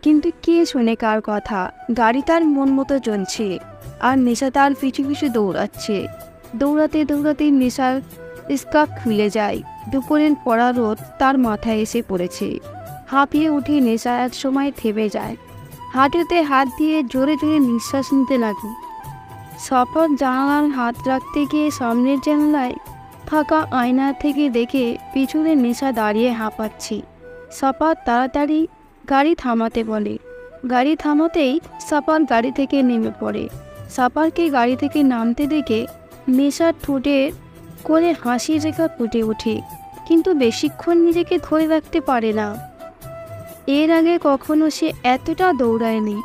কিন্তু কে শোনে কার কথা। গাড়ি তার মন মতো চলছে আর নেশা তার পিছু পিছু দৌড়াচ্ছে। দৌড়াতে দৌড়াতে নেশার স্কার্ফ খুলে যায়। দুপুরের পড়া রোদ তার মাথায় এসে পড়েছে। হাঁপিয়ে উঠে নেশা এক সময় থেমে যায়। হাঁটুতে হাত দিয়ে জোরে জোরে নিঃশ্বাস নিতে লাগে। সফর জানালার হাত রাখতে গিয়ে সামনের জানালায় থাকা আয়না থেকে দেখে পিছনে নেশা দাঁড়িয়ে হাঁপাচ্ছি। সাফার তাড়াতাড়ি গাড়ি থামাতে বলে। গাড়ি থামাতেই সাফার গাড়ি থেকে নেমে পড়ে। সাফারকে গাড়ি থেকে নামতে দেখে নেশার ঠোঁটে করে হাসির রেখা ফুটে ওঠে, কিন্তু বেশিক্ষণ নিজেকে ধরে রাখতে পারে না। এর আগে কখনো সে এতটা দৌড়ায়নি।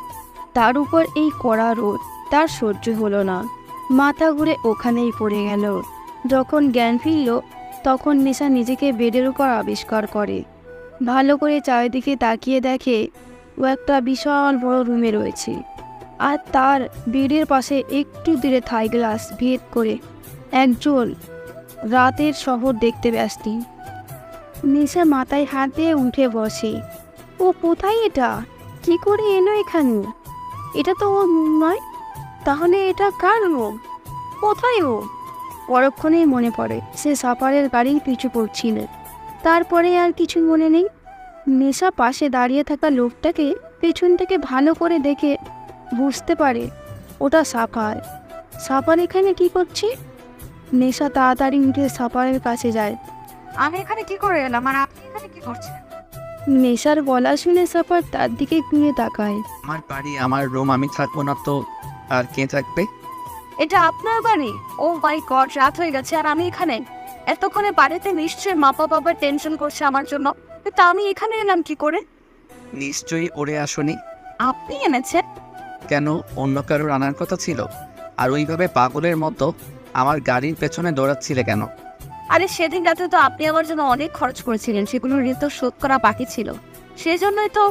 তার উপর এই কড়া রোদ তার সহ্য হলো না। মাথা ঘুরে ওখানেই পড়ে গেল। যখন জ্ঞান ফিরল তখন নেশা নিজেকে বেডের উপর আবিষ্কার করে। ভালো করে চারিদিকে তাকিয়ে দেখে ও একটা বিশাল বড় রুমে রয়েছে, আর তার বেডের পাশে একটু দূরে থাই গ্লাস ভেদ করে একজন রাতের শহর দেখতে ব্যস্ত। নেশা মাথায় হাত দিয়ে উঠে বসে। ও কোথায়? এটা কি করে এলো এখানে? এটা তো ওর রুম নয়। তাহলে এটা কার রুম? কোথায় ও? পরক্ষণেই মনে পড়ে সে সাফারের গাড়ির পিছু পড়ছিল। তারপরে আর কিছু মনে নেই। নেশা পাশে দাঁড়িয়ে থাকা লোকটাকে পেছন থেকে ভালো করে দেখে বুঝতে পারে ওটা সাফার। সাফার এখানে কি করছে? নেশা তাড়াতাড়ি উঠে সাফারের কাছে যায়। আমি এখানে কি করে এলাম আর আপনি এখানে কি করছেন? নেশার বলা শুনে সাফার তার দিকে ঘুরে তাকায়। আমার বাড়ি, আমার রুম, আমি থাকবো না তো আর কে থাকবে? এটা আপনার বাড়ি? ও মাই গড, রাত হয়ে গেছে আর আমি এখানে। এতক্ষণে বাড়িতে নিশ্চয়ই মা বাবা টেনশন করছে আমার জন্য, তা আমি এখানে এলাম কি করে? নিশ্চয়ই ওরে আসনি। আপনি এনেছেন? কেন, অন্য কারোর আনার কথা ছিল? আর ওইভাবে পাগলের মতো আমার গাড়ির পেছনে দৌড়াচ্ছিলে কেন? আরে সেদিন রাতে তো আপনি আমার জন্য অনেক খরচ করেছিলেন, সেগুলো ঋণ তো শোধ করা বাকি ছিল, সেই জন্যই তো।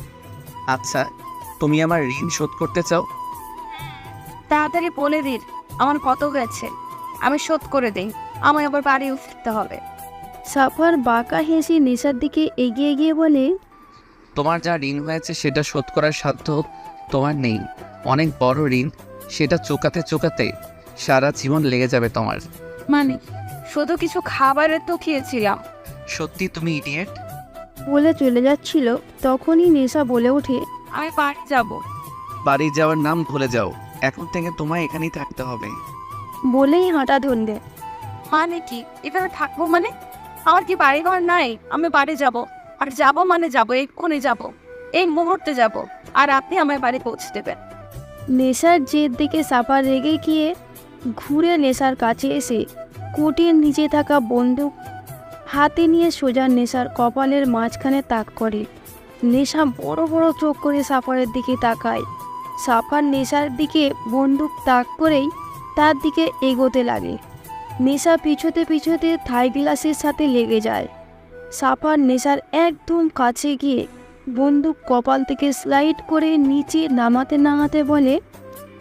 আচ্ছা, তুমি আমার ঋণ শোধ করতে চাও? তাড়াতাড়ি বলে দিন আমার কত গেছে, আমি শোধ করে দিই। আমি আবার বাড়ি ফিরতে হবে। সাফার বাঁকা হেসে নেশার দিকে এগিয়ে গিয়ে বলে, তোমার যা ঋণ হয়েছে সেটা শোধ করার সাধ্য তোমার নেই। অনেক বড় ঋণ, সেটা চোকাতে চোকাতে সারা জীবন লেগে যাবে তোমার। মানে শুধু কিছু খাবারের তো খেয়েছিলাম। সত্যি তুমি ইডিয়েট। বলে চলে যাচ্ছিল তখনই নেশা বলে ওঠে, আমি বাড়ি যাব। বাড়ি যাওয়ার নাম ভুলে যাও, এখন থেকে তোমায় এখানেই থাকতে হবে। বলেই হাঁটা ধরলে। মানে কি এখানে থাকবো? মানে আমার কি বাড়ি ঘর নাই? আমি বাড়ি যাব, আর যাব মানে যাব, এক্ষুনি যাব, এই মুহূর্তে যাব, আর আপনি আমার বাড়ি পৌঁছে দেবেন। নেশার জেদ দেখে সাফার রেগে গিয়ে ঘুরে নেশার কাছে এসে কোটের নিচে থাকা বন্দুক হাতে নিয়ে সোজা নেশার কপালের মাঝখানে তাক করে। নেশা বড় বড় চোখ করে সাফারের দিকে তাকায়। সাফার নেশার দিকে বন্দুক তাক করেই তার দিকে এগোতে লাগে। নেশা পিছোতে পিছোতে থাই গ্লাসের সাথে লেগে যায়। সাফার নেশার একদম কাছে গিয়ে বন্দুক কপাল থেকে স্লাইড করে নিচে নামাতে নামাতে বলে,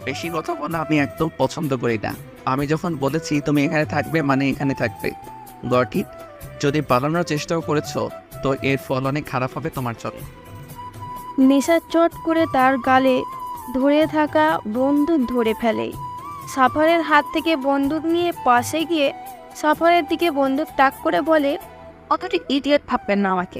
বেশি কথা বলা আমি একদম পছন্দ করি না। আমি যখন বলেছি তুমি এখানে থাকবে মানে এখানে থাকবে। Got it? যদি পালানোর চেষ্টাও করেছো তো এর ফল অনেক খারাপ হবে তোমার জন্য। নেশা চট করে তার গালে ধরে থাকা বন্দুক ধরে ফেলে। সাফারের হাত থেকে বন্দুক নিয়ে পাশে গিয়ে সাফারের দিকে বন্দুক তাক করে বলে, অতটা ইডিয়েট ভাববেন না আমাকে।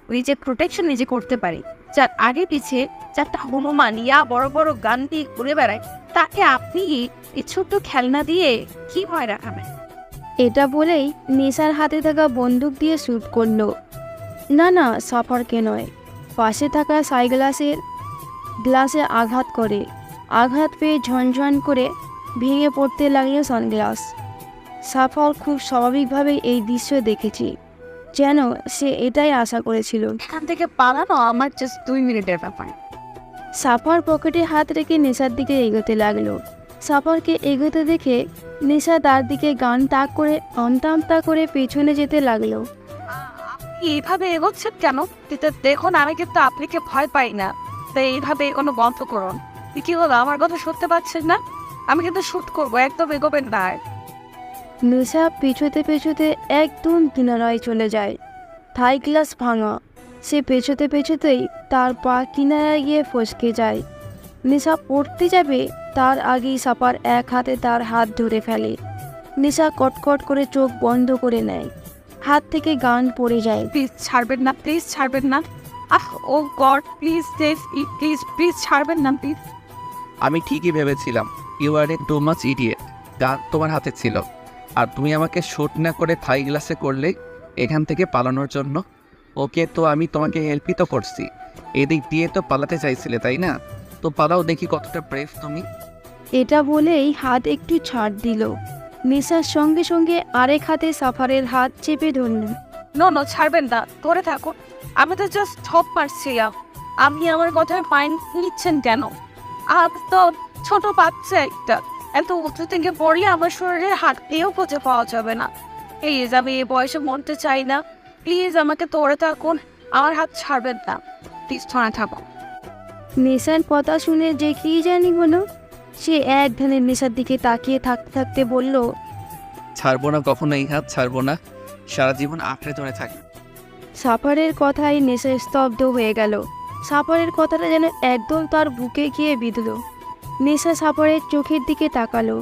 নিজের প্রোটেকশন নিজে করতে পারি। যার আগে পিছে চারটা হনুমান ইয়া বড় বড় গান দিয়ে ঘুরে বেড়ায়, তাকে আপনি এই ছোট্ট খেলনা দিয়ে কি ভয় রাখাবেন? এটা বলেই নেশার হাতে থাকা বন্দুক দিয়ে শ্যুট করলো। না না, সাফারকে নয়, পাশে থাকা গ্লাসে আঘাত করে। আঘাত পেয়ে ঝনঝন করে ভেঙে পড়তে লাগলো সানগ্লাস। সাফার খুব স্বাভাবিকভাবেই এই দৃশ্য দেখেছি, যেন সে এটাই আশা করেছিল। এখান থেকে পালানো আমার জাস্ট 2 মিনিটের ব্যাপার। সাফার পকেটে হাত রেখে নেশার দিকে এগোতে লাগলো। সাফারকে এগোতে দেখে নেশা তার দিকে গান তাক করে আমতা আমতা করে পেছনে যেতে লাগলো। আপনি এইভাবে এগোচ্ছেন কেন? কিন্তু দেখুন আমি কিন্তু আপনাকে ভয় পাই না, তাই এইভাবে এগোনো বন্ধ করুন। কি হলো, আমার কথা শুনতে পাচ্ছেন না? আমি কিন্তু শুট করবো, একদম এগোবেন না। নেশা পেছোতে পেছোতে একদম কিনারায় চলে যায়। থাই গ্লাস ভাঙা, সে পেছোতে পেছোতেই তার পা কিনারায় গিয়ে ফসকে যায়। নেশা পড়তে যাবে তার আগেই সাপার এক হাতে তার হাত ধরে ফেলে। নেশা কটকট করে চোখ বন্ধ করে নেয়, হাত থেকে গান পড়ে যায়। প্লিজ ছাড়বেন না, প্লিজ ছাড়বেন না। Oh God, please please please ছাড়বেন না প্লিজ। আমি ঠিকই ভেবেছিলাম you are a too much idiot. Gun তোমার হাতে ছিল, আর তুমি আমাকে শুট না করে থাই গ্লাসে করলে এখান থেকে পালানোর জন্য। ওকে, তো আমি তোমাকে হেল্পই তো করছি, এদিক দিয়ে তো পালাতে চাইছিলে তাই না? তো পালাও দেখি কতটা ব্রেভ তুমি। এটা বলেই হাত একটু ছাড় দিল। নেশার সঙ্গে সঙ্গে আরেক হাতে সাফারের হাত চেপে ধরল। নো ছাড়বেন না, ধরে থাকো। আমি তো জাস্ট থপ মারছি। আপনি আমার কথায় মাইন্ড নিচ্ছেন কেন? আপ তো ছোট বাচ্চা একটা, এত উঁচু থেকে পড়লে আমার শরীরের হাত দিয়েও খুঁজে পাওয়া যাবে না। প্লিজ, আমি এই বয়সে মরতে চাই না। প্লিজ আমাকে ধরে থাকুন, আমার হাত ছাড়বেন না। প্লিজ ধরে থাকুন। নেশার কথা শুনে যে কি জানি হলো, সে এক ধ্যানে নেশার দিকে তাকিয়ে থাকতে থাকতে বলল, ছাড়বো না, কখনো এই হাত ছাড়বো না, সারা জীবন আঁকড়ে ধরে থাকি। সাফারের কথায় নেশা স্তব্ধ হয়ে গেল। সাফারের কথাটা যেন একদম তার বুকে গিয়ে বিঁধল। নেশা সাফারের চোখের দিকে তাকালো।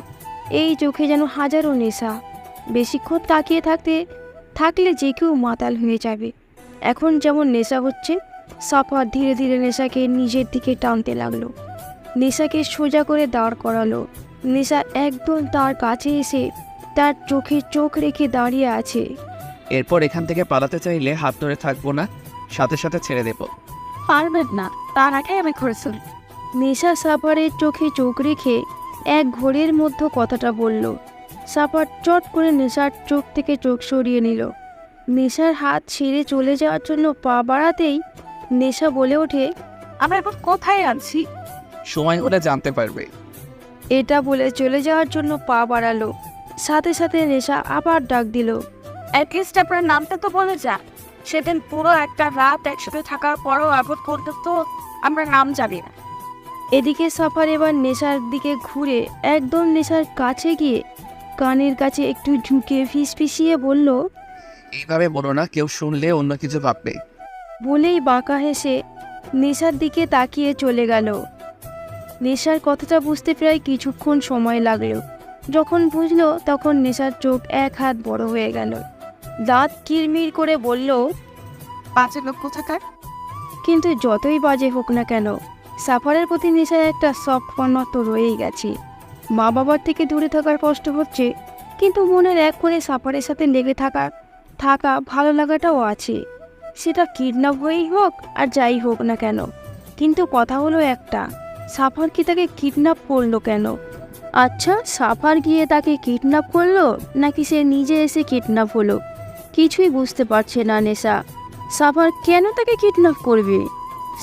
এই চোখে যেন হাজারো নেশা। বেশিক্ষণ তাকিয়ে থাকলে যে কেউ মাতাল হয়ে যাবে। এখন যেমন নেশা হচ্ছে, সাফার ধীরে ধীরে নেশাকে নিজের দিকে টানতে লাগলো। নেশাকে সোজা করে দাঁড় করালো। নেশা একদম তার কাছে এসে তার চোখে চোখ রেখে দাঁড়িয়ে আছে। এরপর এখান থেকে পালাতে চাইলে হাত ধরে থাকবো না, সাথে সাথে ছেড়ে দেবো। পারবেন না, তার আগে আমি করেছি। নেশা সাফারের চোখে চোখ রেখে এক ঘোরের মধ্যে কথাটা বলল। সাফার চট করে নেশার চোখ থেকে চোখ সরিয়ে নিল। নেশার হাত ছেড়ে চলে যাওয়ার জন্য পা বাড়াতেই নেশা বলে ওঠে, আমরা এখন কোথায় আছি? সময় হলে জানতে পারবে। এটা বলে চলে যাওয়ার জন্য পা বাড়ালো। সাথে সাথে নেশা আবার ডাক দিল, অ্যাটলিস্ট আপনার নামটা তো বলে যান। সেদিন পুরো একটা রাত একসাথে থাকার পরও এখন পর্যন্ত আমরা নাম জানি না। এদিকে সাফার এবার নেশার দিকে ঘুরে একদম নেশার কাছে গিয়ে কানের কাছে একটু ঝুঁকে ফিসফিসিয়ে বলল, এইভাবে বলো না, কেউ শুনলে অন্য কিছু ভাববে। বলেই বাঁকা হেসে নেশার দিকে তাকিয়ে চলে গেল। নেশার কথাটা বুঝতে প্রায় কিছুক্ষণ সময় লাগলো। যখন বুঝলো তখন নেশার চোখ এক হাত বড় হয়ে গেল। দাঁত কিরমির করে বলল, বাজে লোক কোথাকার। কিন্তু যতই বাজে হোক না কেন, সাফারের প্রতি নেশার একটা সফট কর্নার তো রয়েই গেছে। মা বাবার থেকে দূরে থাকার কষ্ট হচ্ছে, কিন্তু মনের এক করে সাফারের সাথে লেগে থাকা ভালো লাগাটাও আছে। সেটা কিডন্যাপ হয়েই হোক আর যাই হোক না কেন। কিন্তু কথা হলো একটা, সাফার কি তাকে কিডন্যাপ করলো কেন? আচ্ছা, সাফার গিয়ে তাকে কিডন্যাপ করলো নাকি সে নিজে এসে কিডন্যাপ হলো? কিছুই বুঝতে পারছে না নেশা। সাফার কেন তাকে কিডন্যাপ করবে?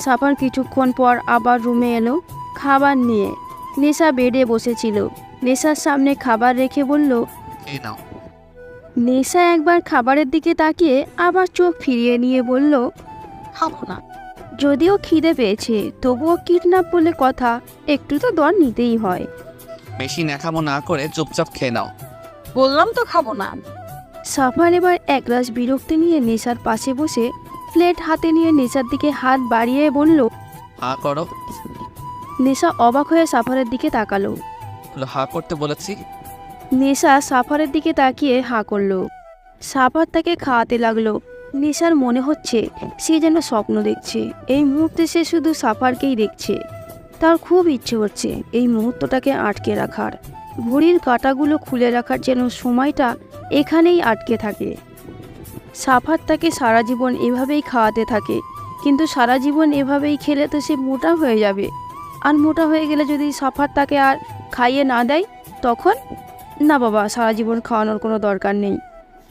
সাফার কিছুক্ষণ পর আবার রুমে এলো খাবার নিয়ে। নেশা বেডে বসেছিল। নেশার সামনে খাবার রেখে বলল, এই নাও। নেশা একবার খাবারের দিকে তাকিয়ে আবার চোখ ফিরিয়ে নিয়ে বলল, খাবো না। যদিও খিদে পেয়েছে, তবুও কিডন্যাপ বলে কথা, একটু তো দর নিতেই হয়। বেশি ন্যাকামো না করে চুপচাপ খেয়ে নাও। বললাম তো খাবো না। সাফার এবার একরাশ বিরক্তি নিয়ে নেশার পাশে বসে প্লেট হাতে নিয়ে নেশার দিকে হাত বাড়িয়ে বলল, হা করো। নেশা অবাক হয়ে সাফারের দিকে তাকালো। হা করতে বলেছি। নেশা সাফারের দিকে তাকিয়ে হাঁ করল। সাফার তাকে খাওয়াতে লাগলো। নেশার মনে হচ্ছে সে যেন স্বপ্ন দেখছে। এই মুহূর্তে সে শুধু সাফারকেই দেখছে। তার খুব ইচ্ছে হচ্ছে এই মুহূর্তটাকে আটকে রাখার, ঘড়ির কাঁটাগুলো খুলে রাখার, যেন সময়টা এখানেই আটকে থাকে। সাফার তাকে সারা জীবন এভাবেই খাওয়াতে থাকে, কিন্তু সারা জীবন এভাবেই খেলে তো সে মোটা হয়ে যাবে। আর মোটা হয়ে গেলে যদি সাফার তাকে আর খাইয়ে না দেয়, তখন না বাবা, সারা জীবন খাওয়ানোর কোনো দরকার নেই।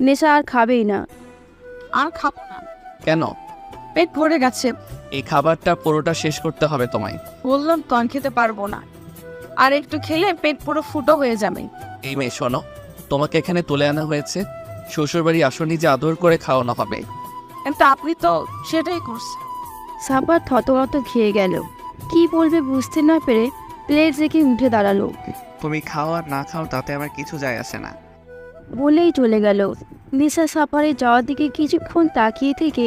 নেশা আর খাবেই না। আর খাবো না। কেন? পেট ভরে গেছে। এই খাবারটা পুরোটা শেষ করতে হবে তোমায়। বললাম তো আমি খেতে পারবো না। আর একটু খেলে পেট পুরো ফুটো হয়ে যাবে। এই মেয়ে শোনো, তোমাকে এখানে তুলে আনা হয়েছে শ্বশুরবাড়ি আসনি যে আদর করে খাওয়ানো হবে। কিন্তু আপনি তো সেটাই করছেন। সাফার থতমত খেয়ে গেল। কি বলবে বুঝতে না পেরে প্লেট রেখে উঠে দাঁড়ালো। তুমি খাও আর না খাও তাতে আমার কিছু যায় আসে না। বলেই চলে গেল। নেশা সাফারে যাওয়ার দিকে কিছুক্ষণ তাকিয়ে থেকে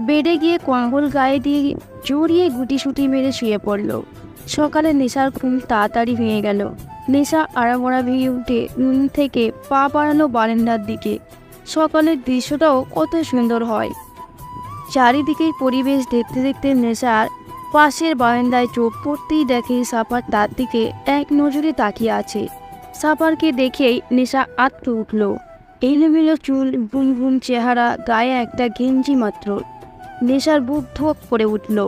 বেডে গিয়ে কম্বল গায়ে দিয়ে জড়িয়ে গুটিসুটি মেরে শুয়ে পড়ল। সকালে নেশার ঘুম তাড়াতাড়ি ভেঙে গেল। নেশা আড়ামোড়া ভেঙে উঠে রুম থেকে পা বাড়ালো বারান্দার দিকে। সকালের দৃশ্যটাও কত সুন্দর হয়। চারিদিকেই পরিবেশ দেখতে দেখতে নেশার পাশের বারান্দায় চোখ পড়তেই দেখে সাফার তার দিকে এক নজরে তাকিয়ে আছে। সাফারকে দেখেই নেশা আটকে উঠল। এলোমেলো চুল, গুনগুন চেহারা, গায়ে একটা গেঞ্জি মাত্র। নেশার বুক ধোক করে উঠল।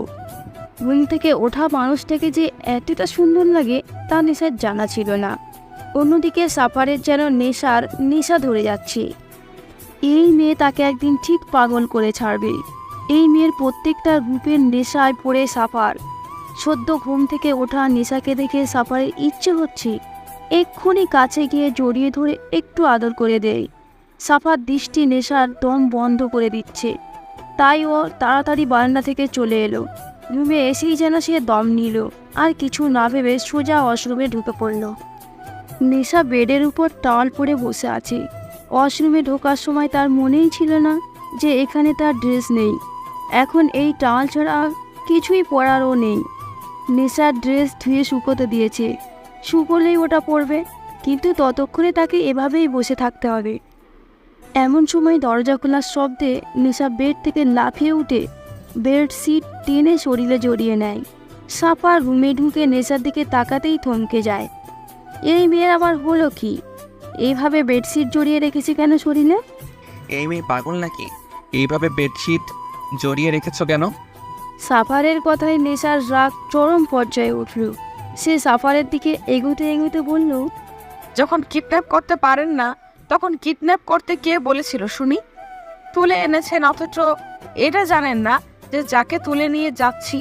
ঘুম থেকে ওঠা মানুষটাকে যে এতটা সুন্দর লাগে তা নেশার জানা ছিল না। অন্যদিকে সাফারের যেন নেশা ধরে যাচ্ছে। এই মেয়ে তাকে একদিন ঠিক পাগল করে ছাড়বে। এই মেয়ের প্রত্যেকটা রূপের নেশায় পড়ে সাফার। সদ্য ঘুম থেকে ওঠা নেশাকে দেখে সাফারের ইচ্ছে হচ্ছে এক্ষুনি কাছে গিয়ে জড়িয়ে ধরে একটু আদর করে দেয়। সাফার দৃষ্টি নেশার দম বন্ধ করে দিচ্ছে। তাই ও তাড়াতাড়ি বারান্দা থেকে চলে এলো। রুমে এসেই যেন সে দম নিল, আর কিছু না ভেবে সোজা ওয়াশরুমে ঢুকে পড়ল। নেশা বেডের উপর টাওয়াল পরে বসে আছে। ওয়াশরুমে ঢোকার সময় তার মনেই ছিল না যে এখানে তার ড্রেস নেই। এখন এই টাওয়াল ছাড়া কিছুই পরারও নেই। নেশার ড্রেস ধুয়ে শুকোতে দিয়েছে, শুকোলেই ওটা পরবে, কিন্তু ততক্ষণে তাকে এভাবেই বসে থাকতে হবে। এমন সময় দরজা খোলার শব্দে নেশা বেড থেকে লাফিয়ে উঠে বেডশিট টেনে শরীরে জড়িয়ে নেয়। সাফা রুমে ঢুকে নেশার দিকে তাকাতেই থমকে যায়। এই মেয়ের আবার হলো কি? এইভাবে বেডশিট জড়িয়ে রেখেছে কেন শরীরে? এই মেয়ে পাগল নাকি? এইভাবে বেডশিট জড়িয়ে রেখেছো কেন? সাফারের কথায় নেশার রাগ চরম পর্যায়ে উঠল। সে সাফারের দিকে এগোতে এগোতে বলল, যখন কিডন্যাপ করতে পারেন না তখন কিডন্যাপ করতে কে বলেছিল শুনি? তুলে এনেছেন অথচ এটা জানেন না যে যাকে তুলে নিয়ে যাচ্ছি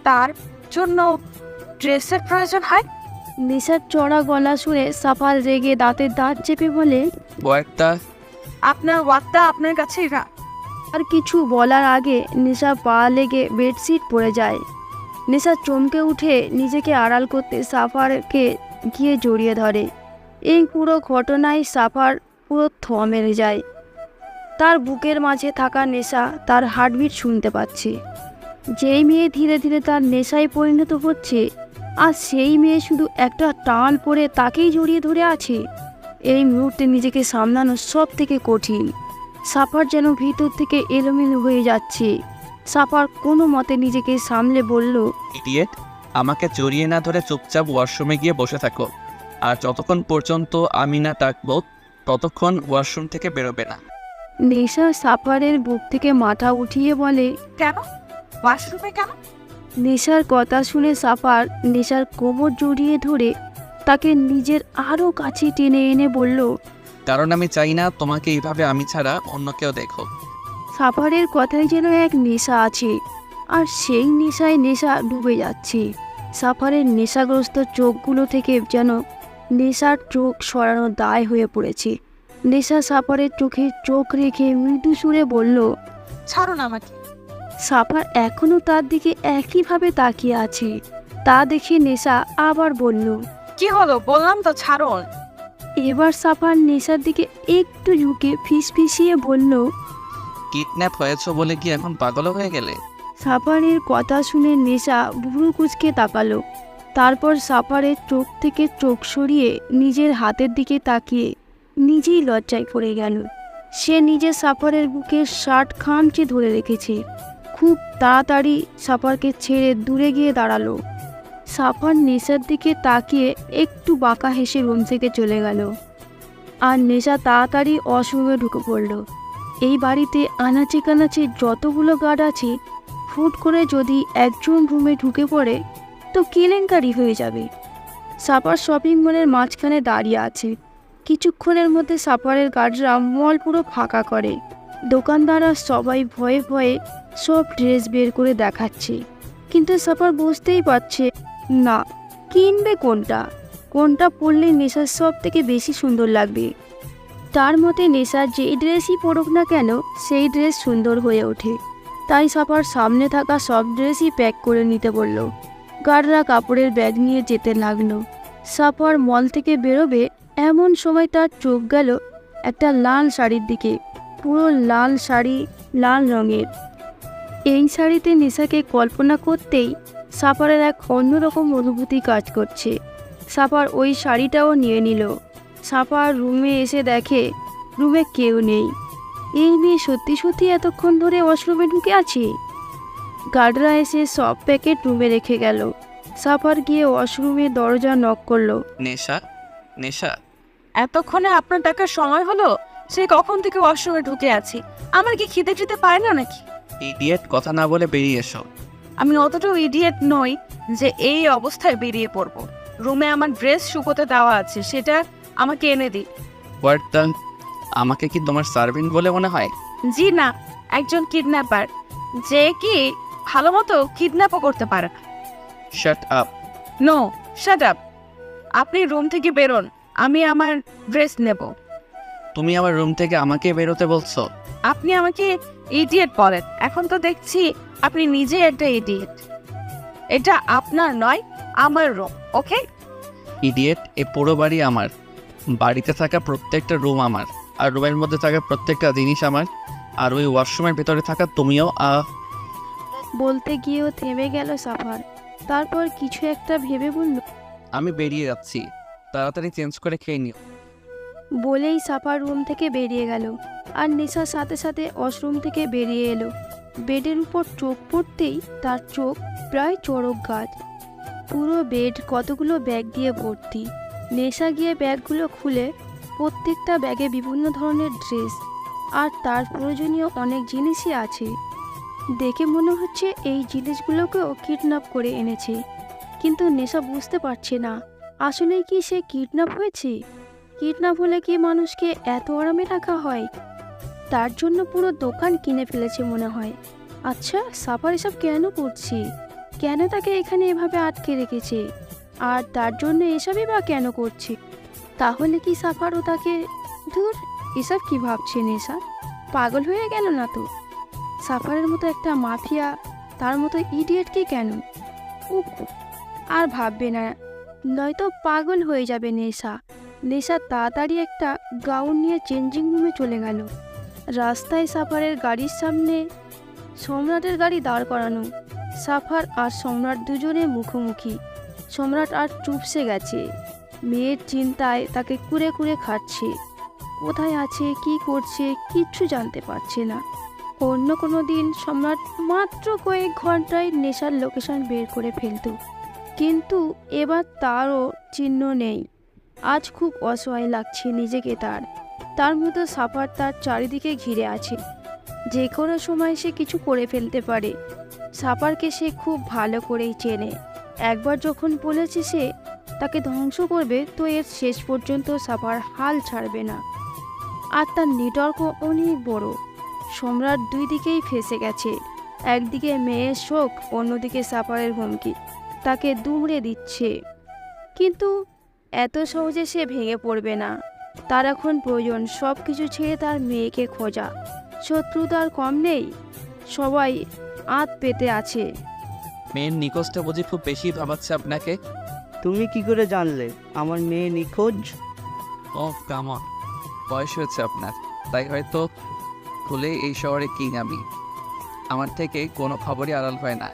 তার জন্য ড্রেসের প্রয়োজন হয়। নেশার চড়া গলা শুনে সাফার রেগে দাঁতের দাঁত চেপে বলে, কয়েকটা আপনার ওয়াক্তা আপনার কাছেই রাখ। আর কিছু বলার আগে নেশা পা লেগে বেডশিট পড়ে যায়। নেশা চমকে উঠে নিজেকে আড়াল করতে সাফারকে গিয়ে জড়িয়ে ধরে। এই পুরো ঘটনায় সাফার পুরো মেরে যায়। তার বুকের মাঝে থাকা নেশা তার হার্টবিট শুনতে পাচ্ছে। যেই মেয়ে ধীরে ধীরে তার নেশায় পরিণত হচ্ছে, আর সেই মেয়ে শুধু একটা টান পরে তাকেই জড়িয়ে ধরে আছে। এই মুহূর্তে নিজেকে সামলানো সব থেকে কঠিন। সাফার যেন ভিতর থেকে এলোমেলো হয়ে যাচ্ছে। সাফার কোনো মতে নিজেকে সামলে বলল, ইডিয়েট, আমাকে জড়িয়ে না ধরে চুপচাপ ওয়াশরুমে গিয়ে বসে থাকো। আর যতক্ষণ পর্যন্ত আমি না ডাকবো ততক্ষণ ওয়াশরুম থেকে বেরোবে না। নেশা সাফারের বুক থেকে মাথা উঠিয়ে বলে, কেন? ওয়াশরুমে কেন? নেশার কথা শুনে সাফার নেশার কোমর জড়িয়ে ধরে তাকে নিজের আরও কাছে টেনে এনে বলল, কারণ আমি চাই না তোমাকে এইভাবে আমি ছাড়া অন্য কেউ দেখো। সাফারের কথায় যেন এক নেশা আছে, আর সেই নেশায় নেশা ডুবে যাচ্ছে। সাফারের নেশাগ্রস্ত চোখগুলো থেকে যেন নেশার চোখ সরানো দায় হয়ে পড়েছে। নেশা সাফারের চোখে চোখ রেখে মৃদু সুরে বলল, ছাড়ুন আমাকে। সাফার এখনও তার দিকে একইভাবে তাকিয়ে আছে। তা দেখে নেশা আবার বলল, কি হলো? বললাম তো ছাড়ুন। এবার সাফার নেশার দিকে একটু ঝুঁকে ফিসফিসিয়ে বলল, কিডন্যাপ হয়েছো বলে কি এখন পাগল হয়ে গেলে? সাফারের কথা শুনে নেশা ভুরু কুঁচকে তাকালো। তারপর সাফারের চোখ থেকে চোখ সরিয়ে নিজের হাতের দিকে তাকিয়ে নিজেই লজ্জায় পড়ে গেল। সে নিজের সাফারের বুকে শার্ট খামচে ধরে রেখেছে। খুব তাড়াতাড়ি সাফারকে ছেড়ে দূরে গিয়ে দাঁড়ালো। সাফার নেশার দিকে তাকিয়ে একটু বাঁকা হেসে রুম থেকে চলে গেল। আর নেশা তাড়াতাড়ি ওয়াশরুমে ঢুকে পড়ল। এই বাড়িতে আনাচে কানাচে যতগুলো গার্ড আছে, হুট করে যদি একজন রুমে ঢুকে পড়ে তো কেলেঙ্কারি হয়ে যাবে। সাফার শপিং মলের মাঝখানে দাঁড়িয়ে আছে। কিছুক্ষণের মধ্যে সাফারের গার্ডরা মল পুরো ফাঁকা করে। দোকানদাররা সবাই ভয়ে ভয়ে সব ড্রেস বের করে দেখাচ্ছে, কিন্তু সাফার বুঝতেই পারছে না কিনবে কোনটা। কোনটা পরলে নেশার সব থেকে বেশি সুন্দর লাগবে। তার মতে নেশা যেই ড্রেসই পরুক না কেন সেই ড্রেস সুন্দর হয়ে ওঠে। তাই সাফার সামনে থাকা সব ড্রেসই প্যাক করে নিতে বলল। গার্ডরা কাপড়ের ব্যাগ নিয়ে যেতে লাগলো। সাফার মল থেকে বেরোবে এমন সময় তার চোখ গেল একটা লাল শাড়ির দিকে। পুরো লাল শাড়ি, লাল রঙের। এই শাড়িতে নেশাকে কল্পনা করতেই সাফারের এক অন্যরকম অনুভূতি কাজ করছে। সাফার ওই শাড়িটাও নিয়ে নিল। সাফার রুমে এসে দেখে রুমে কেউ নেই। এই মেয়ে সত্যি সত্যি এতক্ষণ ধরে ওয়াশরুমে ঢুকে আছে। গার্ডরা এসে সব প্যাকেট রুমে রেখে গেল। সাফার গিয়ে ওয়াশরুমে দরজা নক করলো। নেশা, নেশা, এতক্ষণে আপনার টাকার সময় হলো? সে কখন থেকে ওয়াশরুমে ঢুকে আছি। আমার কি খিদে টিতে পায় না নাকি? ইডিয়েট, কথা না বলে বেরিয়ে এসো। আমি অতটাও ইডিয়েট নই যে এই অবস্থায় বেরিয়ে পড়বো। রুমে আমার ড্রেস শুকোতে দেওয়া আছে, সেটা আমাকে এনে দিই। হোয়াট দ্য, আমাকে কি তোমার সার্ভেন্ট বলে মনে হয়? জি না, একজন কিডন্যাপার, যে কি ভালো মতো কিডন্যাপও করতে পারে না। Shut up. No, shut up. আপনি রুম থেকে বেরোন, আমি আমার ড্রেস নেব। তুমি আমার রুম থেকে আমাকে বেরোতে বলছো? আপনি আমাকে ইডিয়েট বলেন, এখন তো দেখছি আপনি নিজে একটা ইডিয়েট। এটা আপনার নয়, আমার রুম, ওকে? ইডিয়েট, এ পুরো বাড়ি আমার। বাড়িতে থাকা প্রত্যেকটা রুম আমার, আর রুমের মধ্যে থাকা প্রত্যেকটা জিনিস আমার। আর ওই ওয়াশরুমের ভেতরে থাকা তুমিও। বলতে গিয়েও থেমে গেল সাফার। তারপর কিছু একটা ভেবে বলল, আমি বেরিয়ে যাচ্ছি, তাড়াতাড়ি চেঞ্জ করে খেয়ে নিও। বলেই সাফার রুম থেকে বেরিয়ে গেল। আর নেশার সাথে সাথে ওয়াশরুম থেকে বেরিয়ে এলো। বেডের উপর চোখ পড়তেই তার চোখ প্রায় চড়ক গাছ। পুরো বেড কতগুলো ব্যাগ দিয়ে ভর্তি। নেশা গিয়ে ব্যাগগুলো খুলে প্রত্যেকটা ব্যাগে বিভিন্ন ধরনের ড্রেস আর তার প্রয়োজনীয় অনেক জিনিসই আছে। দেখে মনে হচ্ছে এই জিনিসগুলোকেও কিডন্যাপ করে এনেছে। কিন্তু নেশা বুঝতে পারছে না আসলেই কি সে কিডন্যাপ হয়েছে। কিডন্যাপ হলে কি মানুষকে এত আরামে রাখা হয়? তার জন্য পুরো দোকান কিনে ফেলেছে মনে হয়। আচ্ছা, সাফার এসব কেন করছে? কেন তাকে এখানে এভাবে আটকে রেখেছে? আর তার জন্য এসবই বা কেন করছে? তাহলে কি সাফারও তাকে... ধুর, এসব কি ভাবছে নেশা? পাগল হয়ে গেল না তো? সাফারের মতো একটা মাফিয়া তার মতো ইডিয়েটকে কেন? উফ, আর ভাববে না, নয়তো পাগল হয়ে যাবে নেশা। নেশা তাড়াতাড়ি একটা গাউন নিয়ে চেঞ্জিং রুমে চলে গেল। রাস্তায় সাফারের গাড়ির সামনে সম্রাটের গাড়ি দাঁড় করানো। সাফার আর সম্রাট দুজনে মুখোমুখি। সম্রাট আর চুপসে গেছে। মেয়ের চিন্তায় তাকে কুরে কুরে খাচ্ছে। কোথায় আছে, কি করছে, কিচ্ছু জানতে পারছে না। অন্য কোনো দিন সম্রাট মাত্র কয়েক ঘন্টায় নেশার লোকেশন বের করে ফেলত, কিন্তু এবার তারও চিহ্ন নেই। আজ খুব অসহায় লাগছে নিজেকে তার মতো সাফার তার চারিদিকে ঘিরে আছে। যে কোনো সময় সে কিছু করে ফেলতে পারে। সাফারকে সে খুব ভালো করেই চেনে। একবার যখন বলেছে সে তাকে ধ্বংস করবে, তো এর শেষ পর্যন্ত সাফার হাল ছাড়বে না। আর তার নেটওয়ার্ক অনেক বড়। সম্রাট দুই দিকেই ফেঁসে গেছে। একদিকে মেয়ের শোক, অন্যদিকে সাফারের হুমকি তাকে দুমড়ে দিচ্ছে। কিন্তু এত সহজে সে ভেঙে পড়বে না। তার এখন প্রয়োজন সব কিছু ছেড়ে তার মেয়েকে খোঁজা। শত্রু তার কম নেই, সবাই আঁত পেতে আছে। মেয়ের নিখোঁজটা বুঝি খুব বেশি ভাবাচ্ছে আপনাকে? তুমি কি করে জানলে আমার মেয়ে নিখোঁজ? ও কামন, বয়স হয়েছে আপনার, তাই হয়তো ভুলে এই শহরে কিং আমি। আমার থেকে কোনো খবরই আড়াল হয় না।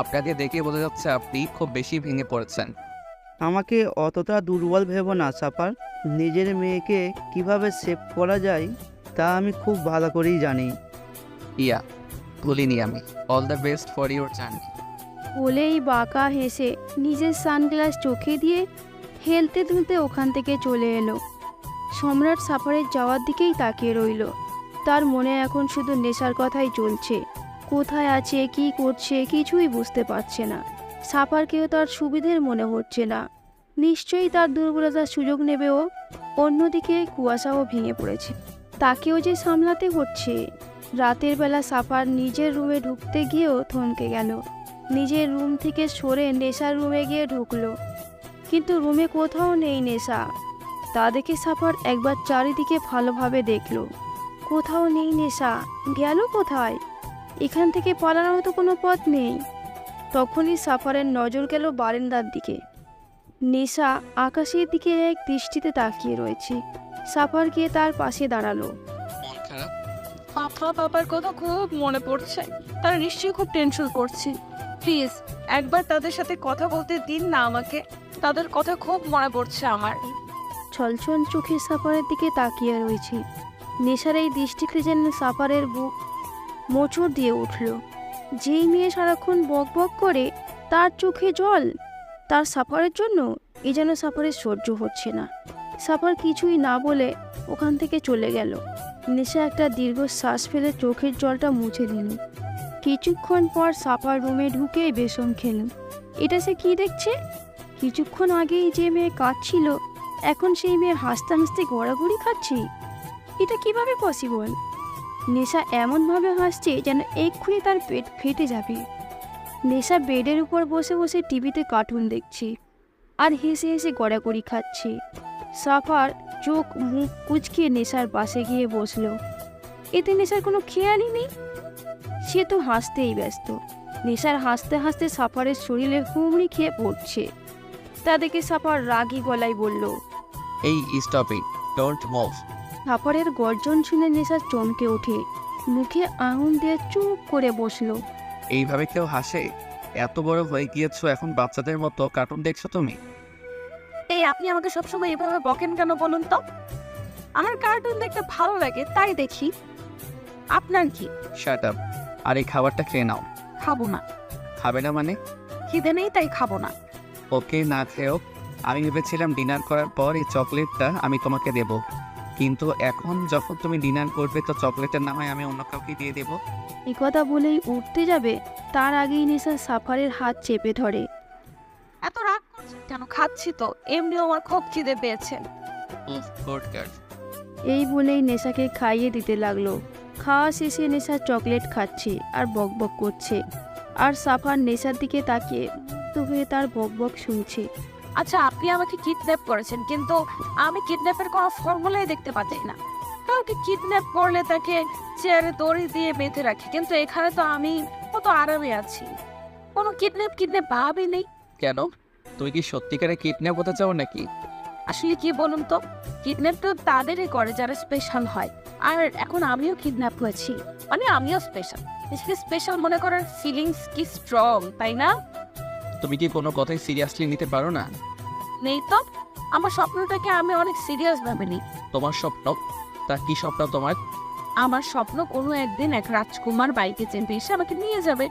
আপনাকে দেখে বোঝা যাচ্ছে আপনি খুব বেশি ভেঙে পড়েছেন। আমাকে অতটা দুর্বল ভেবো না সাফার। নিজের মেয়েকে কিভাবে সেভ করা যায় তা আমি খুব ভালো করেই জানি। ইয়া, ভুলিনি আমি। All the best for your journey. বলেই বাঁকা হেসে নিজের সানগ্লাস চোখে দিয়ে হেলতে দুলতে ওখান থেকে চলে এলো। সম্রাট সাফারের যাওয়ার দিকেই তাকিয়ে রইল। তার মনে এখন শুধু নেশার কথাই চলছে। কোথায় আছে, কি করছে, কিছুই বুঝতে পারছে না। সাফারকেও তার সুবিধের মনে হচ্ছে না। নিশ্চয়ই তার দুর্বলতার সুযোগ নেবে ও। অন্যদিকে কুয়াশাও ভেঙে পড়েছে, তাকেও যে সামলাতে হচ্ছে। রাতের বেলা সাফার নিজের রুমে ঢুকতে গিয়েও থমকে গেল। নিজের রুম থেকে সরে নেশার রুমে গিয়ে ঢুকলো, কিন্তু রুমে কোথাও নেই নেশা। তা দেখে সাফার একবার চারিদিকে ভালোভাবে দেখলো। কোথাও নেই নেশা। গেল কোথায়? এখান থেকে পালানোর মতো কোনো পথ নেই। তখনই সাফারের নজর গেল বারান্দার দিকে। নেশা আকাশের দিকে এক দৃষ্টিতে তাকিয়ে রয়েছে। সাফার গিয়ে তার পাশে দাঁড়ালো। মন খারাপ? বাবার কথা খুব মনে পড়ছে, তারা নিশ্চয়ই খুব টেনশন করছে। প্লিজ একবার তাদের সাথে কথা বলতে দিন না আমাকে, তাদের কথা খুব মনে পড়ছে আমার। ছলছল চোখে সাফারের দিকে তাকিয়ে রয়েছে। নেশার এই দৃষ্টিতে যেন সাফারের বুক মোচড় দিয়ে উঠল। যেই মেয়ে সারাক্ষণ বক বক করে তার চোখে জল, তার সাফারের জন্য এ যেন সাফারের সহ্য হচ্ছে না। সাফার কিছুই না বলে ওখান থেকে চলে গেল। নেশা একটা দীর্ঘ শ্বাস ফেলে চোখের জলটা মুছে দিল। কিছুক্ষণ পর সাফার রুমে ঢুকে বেসন খেল। এটা সে কি দেখছে? কিছুক্ষণ আগেই যে মেয়ে কাঁদছিল, এখন সেই মেয়ে হাসতে হাসতে গড়াগড়ি খাচ্ছে। এটা কিভাবে পসিবল? নেশা এমনভাবে হাসছে যেন এক্ষুনি তার পেট ফেটে যাবে। নেশা বেডের উপর বসে বসে টিভিতে কার্টুন দেখছে আর হেসে হেসে গড়াগড়ি খাচ্ছে। সাফার চোখ মুখ কুচকিয়ে নেশার পাশে গিয়ে বসলো। এতে নেশার কোনো খেয়ালই নেই, সে তো হাসতেই ব্যস্ত। নেশার হাসতে হাসতে সাফারের শরীরে হুমড়ি খেয়ে পড়ছে। তা দেখে সাফার রাগী গলায় বলল, এই স্টপ ইট, ডোন্ট মুভ। সাফারের গর্জন শুনে নেশা চমকে ওঠে, মুখে আঙুল দিয়ে চুপ করে বসলো। এইভাবে কেউ হাসে? এত বড় হয়ে গিয়েছো, এখন বাচ্চাদের মতো কার্টুন দেখছো তুমি? এই আপনি আমাকে সবসময় এভাবে বকেন কেন বলুন তো? আমার কার্টুন দেখতে ভালো লাগে তাই দেখি, আপনার কি? শাট আপ, আর এই খাবারটা খেয়ে নাও। খাবো না। খাবে না মানে? খিদে নেই তাই খাবো না। ওকে, না খেয়েও। আমি ভেবেছিলাম ডিনার করার পর এই চকলেটটা আমি তোমাকে দেব, কিন্তু এখন যখন তুমি ডিনার করবে তো চকলেটের না হয় আমি অন্য কাউকে দিয়ে দেবো। এই কথা বলেই উঠতে যাবে, তার আগেই নেশা সাফারের হাত চেপে ধরে। এত রাগ করছেন কেন? খাচ্ছি তো, এমনিও আমার খুব খিদে পেয়েছে। Good girl. এই বলেই নেশাকে খাইয়ে দিতে লাগলো। খাওয়া শেষে নেশা চকলেট খাচ্ছে আর বকবক করছে, আর সাফার নেশার দিকে তাকিয়ে মুগ্ধ হয়ে তার বকবক শুনছে। আচ্ছা, আপনি আমাকে কিডন্যাপ করেছেন, কিন্তু আমি কিডন্যাপের কোনো ফর্মুলাই দেখতে পাচ্ছি না। কাউকে কিডন্যাপ করলে তাকে চেয়ারে দড়ি দিয়ে বেঁধে রাখে, কিন্তু এখানে তো আমি কত আরামে আছি, কোনো কিডন্যাপ ভাবই নেই। কেন, তুই কি সত্যিকারে কিডন্যাপ হতে চাও নাকি? আসলে কি বলুন তো, কিডন্যাপ তো তাদেরই করে যারা স্পেশাল হয়, আর এখন আমিও কিডন্যাপ হয়েছি, মানে আমিও স্পেশাল। নিজেকে স্পেশাল মনে করার ফিলিংস কি স্ট্রং, তাই না? তুমি কি কোনো কথাই সিরিয়াসলি নিতে পারো না? নেই তো, আমার স্বপ্নটাকে আমি অনেক সিরিয়াস ভাবে নিই। তোমার স্বপ্ন? তা কি স্বপ্ন তোমার? আমার স্বপ্ন কোনো একদিন এক রাজকুমার বাইকে চেপে এসে আমাকে নিয়ে যাবে।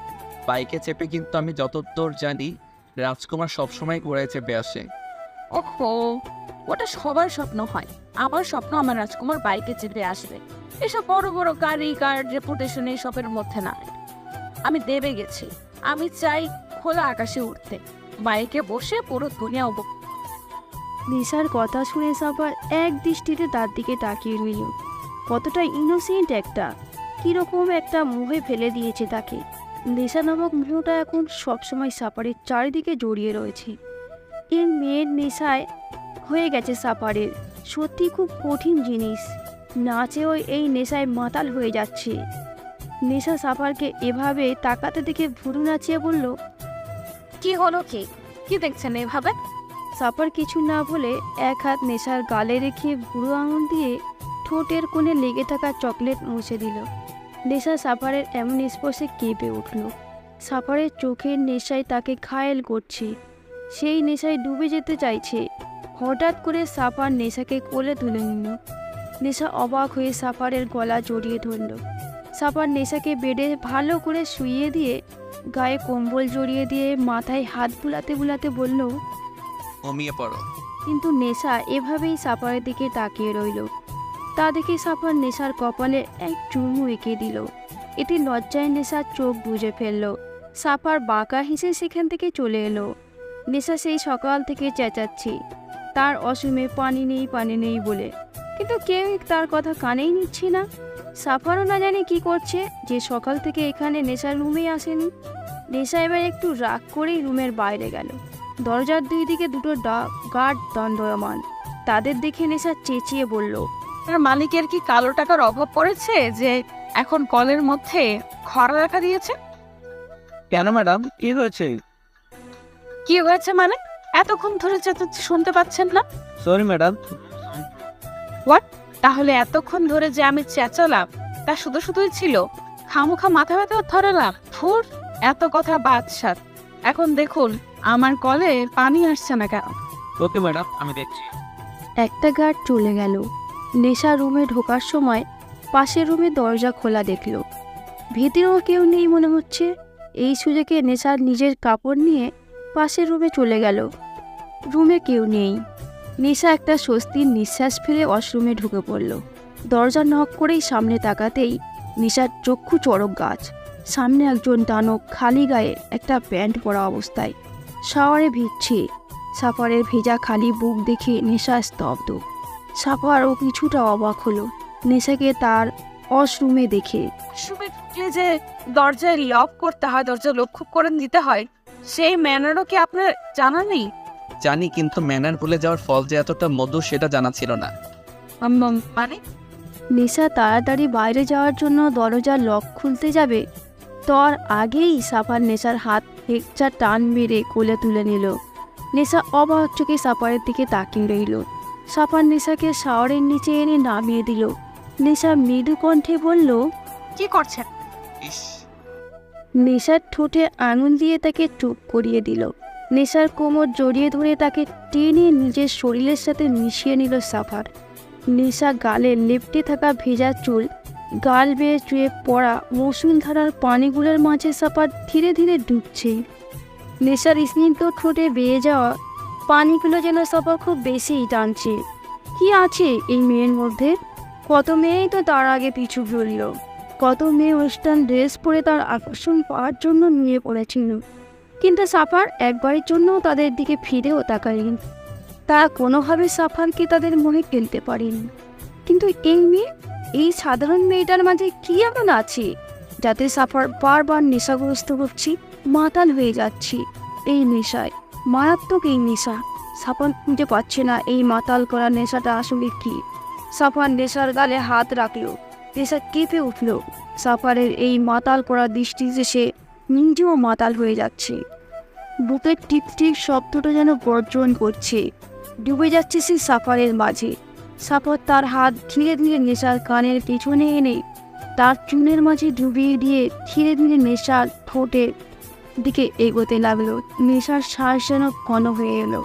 বাইকে চেপে? কিন্তু আমি যতদূর জানি রাজকুমার সবসময় ঘোড়ায় চেপে আসে। ওহো, ওটা সবার স্বপ্ন হয়। আমার স্বপ্ন আমার রাজকুমার বাইকে চেপে আসবে, এসব বড় বড় গাড়ি কার রেপুটেশন এসবের মধ্যে না। আমি দেবে গেছি, আমি চাই খোলা আকাশে উঠতে, বাইকে বসে পুরো দুনিয়া উপভোগ। নেশার কথা শুনে সাফার এক দৃষ্টিতে তার দিকে তাকিয়ে রইল। কতটা ইনোসেন্ট একটা, কিরকম একটা মুহে ফেলে দিয়েছে তাকে। নেশা নামক মেয়েটা এখন সবসময় সাফারের চারিদিকে জড়িয়ে রয়েছে। এর মেয়ের নেশায় হয়ে গেছে সাফারের, সত্যি খুব কঠিন জিনিস। না চেয়েও এই নেশায় মাতাল হয়ে যাচ্ছে। নেশা সাফারকে এভাবে তাকাতে দেখে ভুরু নাচিয়ে বলল, কি হলো? কি দেখছেন এভাবে? সাফার কিছু না বলে এক হাত নেশার গালে রেখে বুড়ো আঙুল দিয়ে ঠোঁটের কোণে লেগে থাকা চকলেট মুছে দিল। নেশা সাফারের এমন স্পর্শে কেঁপে উঠল। সাফারের চোখের নেশায় তাকে ঘায়েল করছে, সেই নেশায় ডুবে যেতে চাইছে। হঠাৎ করে সাফার নেশাকে কোলে তুলে নিল। নেশা অবাক হয়ে সাফারের গলা জড়িয়ে ধরল। সাফার নেশাকে বেডে ভালো করে শুইয়ে দিয়ে গায়ে কম্বল জড়িয়ে দিয়ে মাথায় হাত বুলাতে বুলাতে বলল, ঘুমিয়ে পড়ো। কিন্তু নেশা এভাবেই সাফারের দিকে তাকিয়ে রইল। তা দেখে সাফার নেশার কপালে এক চুমু এঁকে দিল। এতে লজ্জায় নেশার চোখ বুজে ফেলল। সাফার বাঁকা হেসে সেখান থেকে চলে এলো। নেশা সেই সকাল থেকে চেঁচাচ্ছে তার অসীমে পানি নেই বলে, কিন্তু কেউ তার কথা কানেই নিচ্ছে না। সাফারও না জানে কি করছে, যে সকাল থেকে এখানে নেশার রুমেই আসেনি। নেশা এবার একটু রাগ করেই রুমের বাইরে গেল। দরজার দুই দিকে দুটো গার্ড দণ্ডায়মান। তাদের দেখে নেশা চেঁচিয়ে বলল, আপনার মালিকের কি কালো টাকার অভাব পড়েছে যে এখন কলের মধ্যে খরা রাখা দিয়েছে? কেন ম্যাডাম, কি হয়েছে? কি হয়েছে মানে? এতক্ষণ ধরে চেঁচাচ্ছি শুনতে পাচ্ছেন না? Sorry madam. তাহলে এতক্ষণ ধরে যে আমি চেঁচালাম তা শুধু শুধুই ছিল? খামোখা মাথা ব্যথা ধরালাম? ধুর, এত কথা বাদশাত। এখন দেখুন আমার কলে পানি আসছে না কেন। ওকে ম্যাডাম, আমি দেখছি। একটা গার্ড চলে গেল। নেশা রুমে ঢোকার সময় পাশের রুমে দরজা খোলা দেখল। ভেতরেও কেউ নেই মনে হচ্ছে। এই সুযোগে নেশা নিজের কাপড় নিয়ে পাশের রুমে চলে গেল। রুমে কেউ নেই। নেশা একটা স্বস্তির নিঃশ্বাস ফেলে ওয়াশরুমে ঢুকে পড়ল। দরজা নক করেই সামনে তাকাতেই নেশার চক্ষু চড়ক গাছ। সামনে একজন দানব খালি গায়ে একটা প্যান্ট পরা অবস্থায় শাওয়ারে ভিজছে। সাফারের ভেজা খালি বুক দেখে নেশা স্তব্ধ। সাফারও কিছুটা অবাক হলো নেশাকে তার ওয়াশরুমে দেখে। ওয়াশরুমে ঢুকলে যে দরজায় লক করতে হয়, দরজা লক্ষ্য করে দিতে হয়, সেই ম্যানারও কি আপনার জানা নেই? জানি, কিন্তু ম্যানার ভুলে যাওয়ার ফল যে এতটা মধুর সেটা জানা ছিল না। মানে? নেশা তাড়াতাড়ি বাইরে যাওয়ার জন্য দরজার লক খুলতে যাবে, তার আগেই সাফার নেশার হাত একটা টান মেরে কোলে তুলে নিল। নেশা অবাক চোখে সাফারের দিকে তাকিয়ে রইল। সাফার নেশাকে শাওয়ারের নিচে এনে নামিয়ে দিল। নেশা মৃদু কণ্ঠে বলল, কি করছেন? ইস, নেশার ঠোঁটে আঙুল দিয়ে তাকে চুপ করিয়ে দিল। নেশার কোমর জড়িয়ে ধরে তাকে টেনে নিজের শরীরের সাথে মিশিয়ে নিল সাফার। নেশা গালে লেপ্টে থাকা ভেজা চুল গাল বেয়ে চুয়ে পড়া মৌসুলধারার পানিগুলোর মাঝে সাফার ধীরে ধীরে ডুবছে। নেশার স্নিগ্ধ ঠোঁটে বেয়ে যাওয়া পানিগুলো যেন সাফার খুব বেশিই টানছে। কি আছে এই মেয়ের মধ্যে? কত মেয়েই তো তার আগে পিছু ফেলল। কত মেয়ে ওয়েস্টার্ন ড্রেস পরে তার আকর্ষণ পাওয়ার জন্য নিয়ে পড়েছিল, কিন্তু সাফার একবারের জন্য তাদের দিকে ফিরেও তাকায়নি। তারা কোনোভাবে সাফারকে তাদের মনে ফেলতে পারেনি। কিন্তু এই মেয়ে, এই সাধারণ মেয়েটার মাঝে কি এমন আছে যাতে সাফার বারবার নেশাগ্রস্ত হচ্ছে, মাতাল হয়ে যাচ্ছে? এই নেশায়, মারাত্মক এই নেশা। সাফার খুঁজে পাচ্ছে না এই মাতাল করা নেশাটা আসলে কি। সাফার নেশার গালে হাত রাখলো। নেশা কেঁপে উঠল। সাফারের এই মাতাল করা দৃষ্টিতে সে নিজেও মাতাল হয়ে যাচ্ছে। বুকের টিপ টিপ শব্দটা যেন গর্জন করছে। ডুবে যাচ্ছে সে সাফারের মাঝে। সাফার তার হাত ধীরে ধীরে নেশার কানের পেছনে এনে তার চুলের মাঝে ডুবিয়ে দিয়ে ধীরে ধীরে নেশার ঠোঁটের দিকে এগোতে লাগলো। নেশার শ্বাস যেন ঘন হয়ে এলো।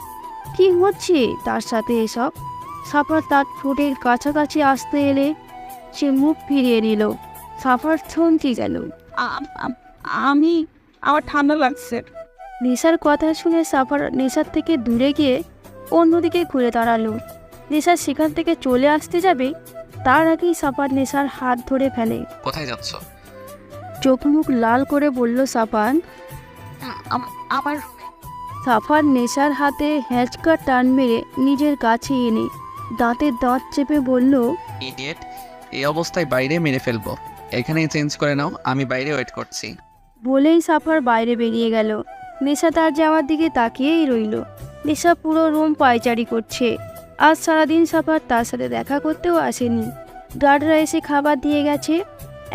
কি হচ্ছে তার সাথে এসব? সাফার তার ঠোঁটের কাছাকাছি আসতে এলে সে মুখ ফিরিয়ে নিল। সাফার থমকে গেল। আমার ঠান্ডা লাগছে। নেশার কথা শুনে সাফার নেশার থেকে দূরে গিয়ে অন্যদিকে ঘুরে দাঁড়ালো। নেশা সেখান থেকে চলে আসতে যাবে, তার আগেই সাফার নেশার হাত ধরে ফেলে। কোথায় যাচ্ছ? চোখ মুখ লাল করে বলল সাফান। আমার সাফার নেশার হাতে হ্যাঁচকা টান মেরে নিজের কাছে এনে দাঁতে দাঁত চেপে বলল, ইডিয়েট, এই অবস্থায় বাইরে মেরে ফেলবো। এখানেই চেঞ্জ করে নাও, আমি বাইরে ওয়েট করছি। বলেই সাফার বাইরে বেরিয়ে গেল। নেশা তার যাওয়ার দিকে তাকিয়েই রইল। নেশা পুরো রুম পায়চারি করছে। আজ সারাদিন সাফার তার সাথে দেখা করতেও আসেনি। গার্ডরা এসে খাবার দিয়ে গেছে।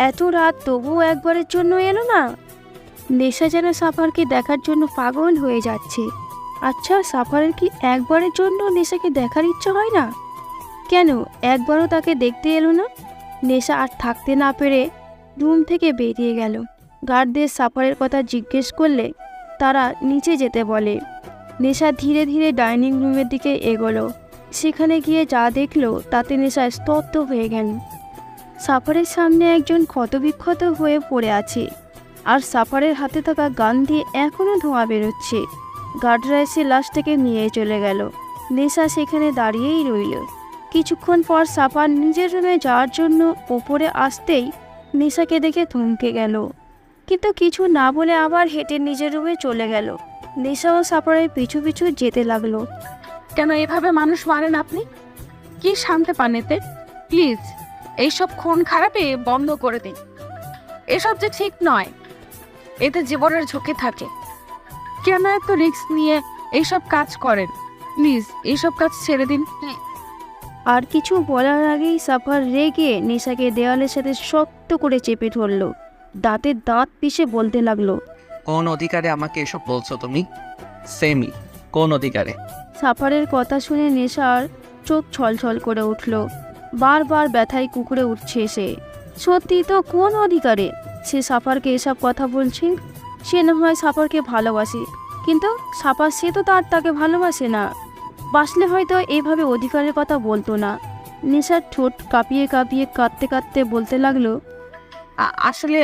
এত রাত তবুও একবারের জন্য এলো না। নেশা যেন সাফারকে দেখার জন্য পাগল হয়ে যাচ্ছে। আচ্ছা, সাফারের কি একবারের জন্য নেশাকে দেখার ইচ্ছা হয় না? কেন একবারও তাকে দেখতে এলো না? নেশা আর থাকতে না পেরে রুম থেকে বেরিয়ে গেল। গার্ডদের সাফারের কথা জিজ্ঞেস করলে তারা নিচে যেতে বলে। নেশা ধীরে ধীরে ডাইনিং রুমের দিকে এগোলো। সেখানে গিয়ে যা দেখলো তাতে নেশা স্তব্ধ হয়ে গেল। সাফারের সামনে একজন ক্ষতবিক্ষত হয়ে পড়ে আছে, আর সাফারের হাতে থাকা গান দিয়ে এখনও ধোঁয়া বেরোচ্ছে। গার্ডরা এসে লাশটাকে নিয়ে চলে গেল। নেশা সেখানে দাঁড়িয়েই রইল। কিছুক্ষণ পর সাফার নিজের রুমে যাওয়ার জন্য ওপরে আসতেই নেশাকে দেখে থমকে গেল, কিন্তু কিছু না বলে আবার হেঁটে নিজের রুমে চলে গেল। নেশা ও সাফারের পিছু পিছু যেতে লাগলো। কেন এভাবে মানুষ মারেন আপনি? কি শান্তি পান এতে? প্লিজ এইসব খুন খারাপে বন্ধ করে দিন। এসব যে ঠিক নয়, এতে জীবনের ঝুঁকি থাকে। কেন এত রিস্ক নিয়ে এইসব কাজ করেন? প্লিজ এইসব কাজ ছেড়ে দিন। আর কিছু বলার আগেই সাফার রেগে নেশাকে দেওয়ালের সাথে শক্ত করে চেপে ধরল। দাঁতে দাঁত পিষে বলতে লাগলো, কোন অধিকারে আমাকে এসব বলছো তুমি? সেমি, কোন অধিকারে? সাফারের কথা শুনে নেশার চোখ ছলছল করে উঠল। বারবার ব্যথায় কুকুরে উঠছে সে। সত্যি তো কোন অধিকারে সে সাফারকে এসব কথা বলছে? সে না হয় সাফারকে ভালোবাসে, কিন্তু সাফার সে তো তাকে ভালোবাসে না। বাসলে হয়তো এইভাবে অধিকারের কথা বলতো না। নেশার ঠোঁট কাঁপিয়ে কাঁপিয়ে কাঁদতে কাঁদতে বলতে লাগলো, আসলে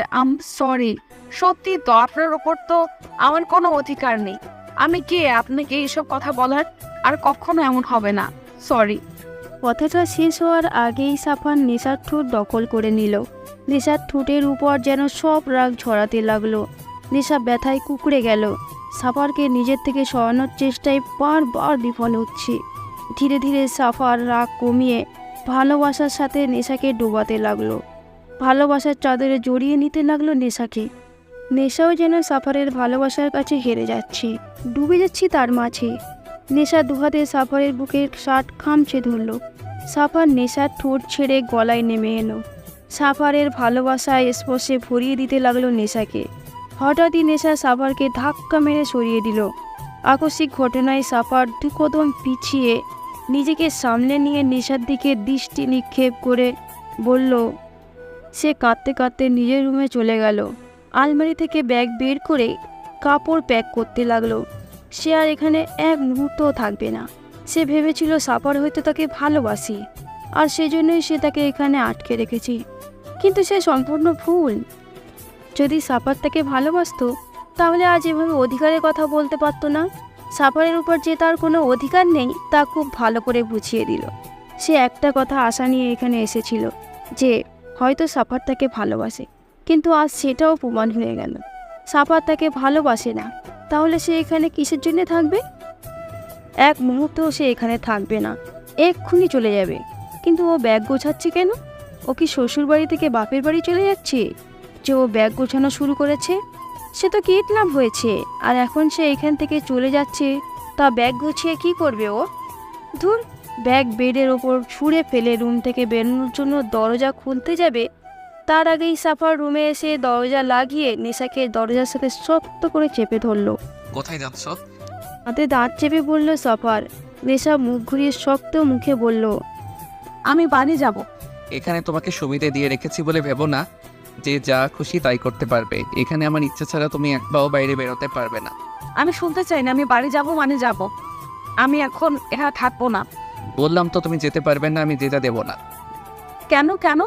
সরি, সত্যি তো আপনার ওপর তো আমার কোনো অধিকার নেই। আমি কে আপনাকে এইসব কথা বলার? আর কখনো এমন হবে না, সরি। কথাটা শেষ হওয়ার আগেই সাফার নেশার ঠোঁট দখল করে নিল। নেশার ঠোঁটের উপর যেন সব রাগ ঝরাতে লাগলো। নেশা ব্যথায় কুঁকড়ে গেল। সাফারকে নিজের থেকে সরানোর চেষ্টায় বারবার বিফল হচ্ছে। ধীরে ধীরে সাফার রাগ কমিয়ে ভালোবাসার সাথে নেশাকে ডোবাতে লাগলো। ভালোবাসার চাদরে জড়িয়ে নিতে লাগলো নেশাকে। নেশাও যেন সাফারের ভালোবাসার কাছে হেরে যাচ্ছে, ডুবে যাচ্ছে তার মাঝে। নেশা দুহাতে সাফারের বুকের শার্ট খামচে ধরল। সাফার নেশার ঠোঁট ছেড়ে গলায় নেমে এলো। সাফারের ভালোবাসায় স্পর্শে ভরিয়ে দিতে লাগলো নেশাকে। হঠাৎই নেশা সাফারকে ধাক্কা মেরে সরিয়ে দিল। আকস্মিক ঘটনায় সাফার দু কদম পিছিয়ে নিজেকে সামলে নিয়ে নেশার দিকে দৃষ্টি নিক্ষেপ করে বলল। সে কাঁদতে কাঁদতে নিজের রুমে চলে গেল। আলমারি থেকে ব্যাগ বের করে কাপড় প্যাক করতে লাগলো। সে আর এখানে এক মুহূর্তও থাকবে না। সে ভেবেছিল সাফার হয়তো তাকে ভালোবাসি, আর সেজন্যই সে তাকে এখানে আটকে রেখেছি। কিন্তু সে সম্পূর্ণ ভুল। যদি সাফার তাকে ভালোবাসতো তাহলে আজ এভাবে অধিকারের কথা বলতে পারতো না। সাফারের উপর যে তার কোনো অধিকার নেই তা খুব ভালো করে বুঝিয়ে দিল। সে একটা কথা আশা নিয়ে এখানে এসেছিল, যে হয়তো সাফার তাকে ভালোবাসে, কিন্তু আজ সেটাও প্রমাণ হয়ে গেল সাফার তাকে ভালোবাসে না। তাহলে সে এখানে কিসের জন্য থাকবে? এক মুহূর্তও সে এখানে থাকবে না, এক্ষুনি চলে যাবে। কিন্তু ও ব্যাগ গোছাচ্ছে কেন? ও কি শ্বশুর বাড়ি থেকে বাপের বাড়ি চলে যাচ্ছে যে ও ব্যাগ গোছানো শুরু করেছে? সে তো কিডন্যাপ হয়েছে, আর এখন সে এখান থেকে চলে যাচ্ছে, তা ব্যাগ গুছিয়ে কি করবে ও? ধুর, ব্যাগ বেডের ওপর ছুঁড়ে ফেলে রুম থেকে বেরোনোর জন্য দরজা খুলতে যাবে, তার আগেই সাফার রুমে এসে দরজা লাগিয়ে নেশাকে দরজার সাথে শক্ত করে চেপে ধরলো। কোথায় যাচ্ছ? হাতে দাঁত চেপে বলল সাফার। নেশা মুখ ঘুরিয়ে শক্ত মুখে বলল, আমি বাড়ি যাব। এখানে তোমাকে সুবিধে দিয়ে রেখেছি বলে ভেবো না যে যা খুশি তাই করতে পারবে। এখানে আমার ইচ্ছা ছাড়া তুমি এক পাও বাইরে বেরোতে পারবে না। আমি শুনতে চাই না, আমি বাড়ি যাব মানে যাব। আমি এখন এখানে থাকবো না। বললাম তো তুমি যেতে পারবে না, আমি যেতে দেবো না। কেন কেন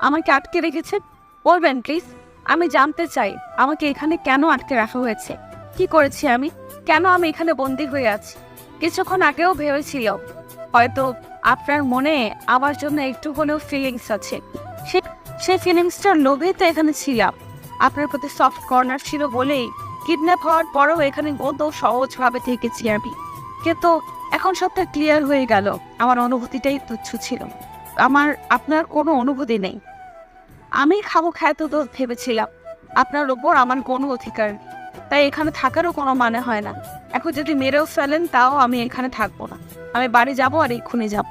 আমাকে আটকে রেখেছেন? বলবেন প্লিজ। আমি জানতে চাই আমাকে এখানে কেন আটকে রাখা হয়েছে। কি করেছি আমি? কেন আমি এখানে বন্দি হয়ে আছি? কিছুক্ষণ আগেও ভেবেছিল হয়তো আপনার মনে আমার জন্য একটু হলেও ফিলিংস আছে। সেই ফিলিংসটার লোভেই তো এখানে ছিলাম। আপনার প্রতি সফট কর্নার ছিল বলেই কিডন্যাপ হওয়ার পরেও এখানে কত সহজভাবে থেকেছি আমি। কিন্তু এখন সবটা ক্লিয়ার হয়ে গেল। আমার অনুভূতিটাই তুচ্ছ ছিল। আমার আপনার কোনো অনুভূতি নেই। আমি খামোখায় তো ভেবেছিলাম আপনার ওপর আমার কোনো অধিকার নেই, তাই এখানে থাকারও কোনো মানে হয় না। এখন যদি মেরেও ফেলেন তাও আমি এখানে থাকবো না। আমি বাড়ি যাব, আর এক্ষুনি যাব।